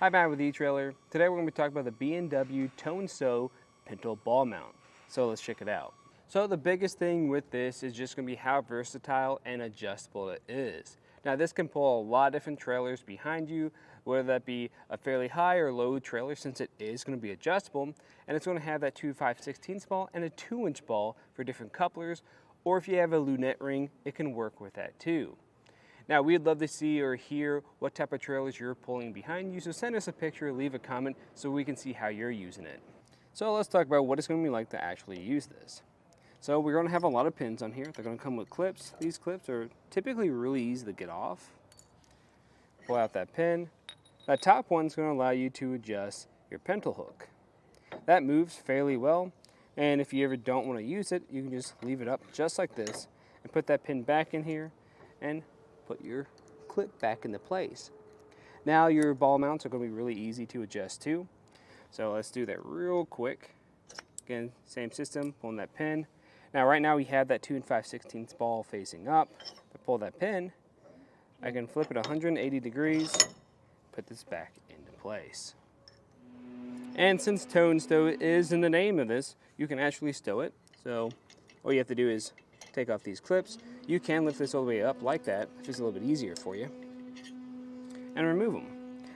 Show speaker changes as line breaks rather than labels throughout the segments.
Hi, Matt with eTrailer. Today we're going to be talking about the B&W Tow Stow Pintle Ball Mount. So let's check it out. So the biggest thing with this is just going to be how versatile and adjustable it is. Now this can pull a lot of different trailers behind you, whether that be a fairly high or low trailer, since it is going to be adjustable, and it's going to have that 2 5/16 ball and a 2-inch ball for different couplers, or if you have a lunette ring, it can work with that too. Now, we'd love to see or hear what type of trailers you're pulling behind you, so send us a picture, leave a comment so we can see how you're using it. So let's talk about what it's going to be like to actually use this. So we're going to have a lot of pins on here. They're going to come with clips. These clips are typically really easy to get off. Pull out that pin. That top one's going to allow you to adjust your pintle hook. That moves fairly well, and if you ever don't want to use it, you can just leave it up just like this and put that pin back in here and put your clip back into place. Now your ball mounts are going to be really easy to adjust too. So let's do that real quick. Again, same system, pulling that pin. Now right now we have that 2 5/16 ball facing up. If I pull that pin, I can flip it 180 degrees, put this back into place. And since Tow and Stow is in the name of this, you can actually stow it. So all you have to do is take off these clips. You can lift this all the way up like that, which is a little bit easier for you, and remove them.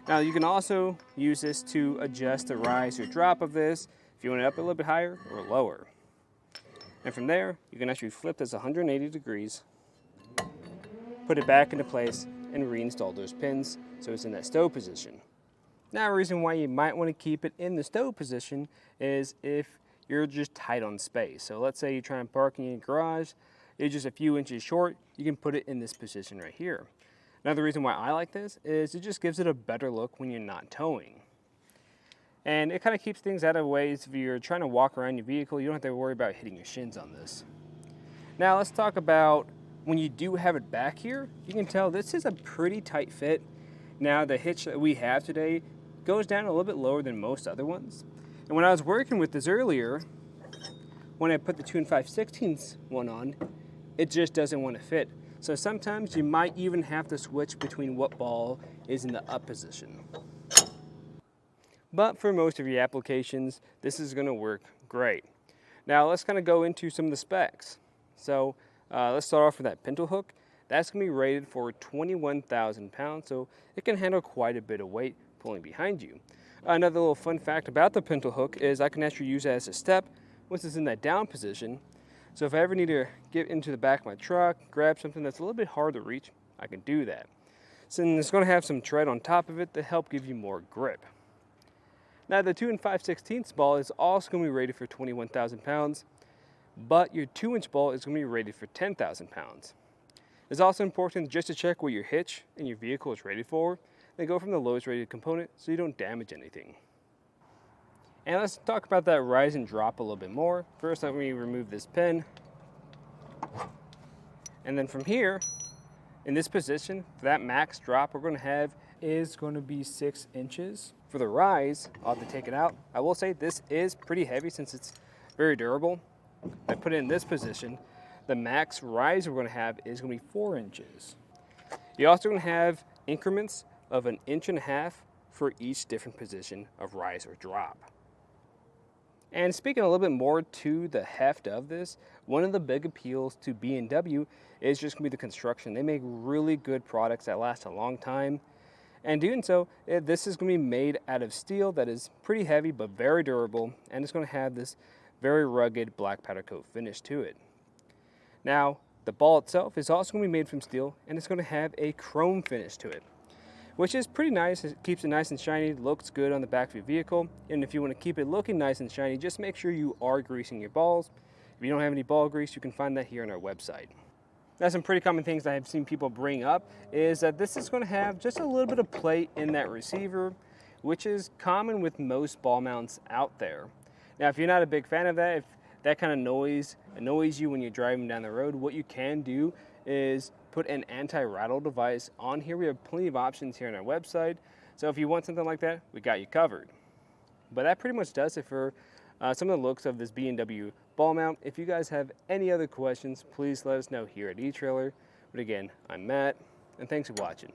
Now you can also use this to adjust the rise or drop of this if you want it up a little bit higher or lower. And from there, you can actually flip this 180 degrees, put it back into place, and reinstall those pins so it's in that stow position. Now, a reason why you might want to keep it in the stow position is if you're just tight on space. So let's say you're trying to park in your garage, it's just a few inches short, you can put it in this position right here. Another reason why I like this is it just gives it a better look when you're not towing. And it kind of keeps things out of ways. If you're trying to walk around your vehicle, you don't have to worry about hitting your shins on this. Now let's talk about when you do have it back here, you can tell this is a pretty tight fit. Now the hitch that we have today goes down a little bit lower than most other ones. And when I was working with this earlier, when I put the 2 5/16 one on, it just doesn't want to fit. So sometimes you might even have to switch between what ball is in the up position. But for most of your applications, this is going to work great. Now let's kind of go into some of the specs. So let's start off with that pintle hook. That's going to be rated for 21,000 pounds, so it can handle quite a bit of weight pulling behind you. Another little fun fact about the pintle hook is I can actually use it as a step once it's in that down position. So if I ever need to get into the back of my truck, grab something that's a little bit hard to reach, I can do that. So it's going to have some tread on top of it to help give you more grip. Now the 2 5/16 ball is also going to be rated for 21,000 pounds, but your 2-inch ball is going to be rated for 10,000 pounds. It's also important just to check what your hitch and your vehicle is rated for, then go from the lowest rated component so you don't damage anything. And let's talk about that rise and drop a little bit more. First, let me remove this pin. And then from here, in this position, that max drop we're going to have is going to be 6 inches. For the rise, I'll have to take it out. I will say this is pretty heavy since it's very durable. I put it in this position. The max rise we're going to have is going to be 4 inches. You're also going to have increments of 1.5 inches for each different position of rise or drop. And speaking a little bit more to the heft of this, one of the big appeals to B&W is just going to be the construction. They make really good products that last a long time. And doing so, this is going to be made out of steel that is pretty heavy but very durable, and it's going to have this very rugged black powder coat finish to it. Now, the ball itself is also going to be made from steel, and it's going to have a chrome finish to it, which is pretty nice. It keeps it nice and shiny, looks good on the back of your vehicle. And if you want to keep it looking nice and shiny, just make sure you are greasing your balls. If you don't have any ball grease, you can find that here on our website. Now, some pretty common things I have seen people bring up is that this is going to have just a little bit of plate in that receiver, which is common with most ball mounts out there. Now, if you're not a big fan of that, if that kind of noise annoys you when you're driving down the road, what you can do is put an anti-rattle device on here. We have plenty of options here on our website. So if you want something like that, we got you covered. But that pretty much does it for some of the looks of this B&W ball mount. If you guys have any other questions, please let us know here at eTrailer. But again, I'm Matt, and thanks for watching.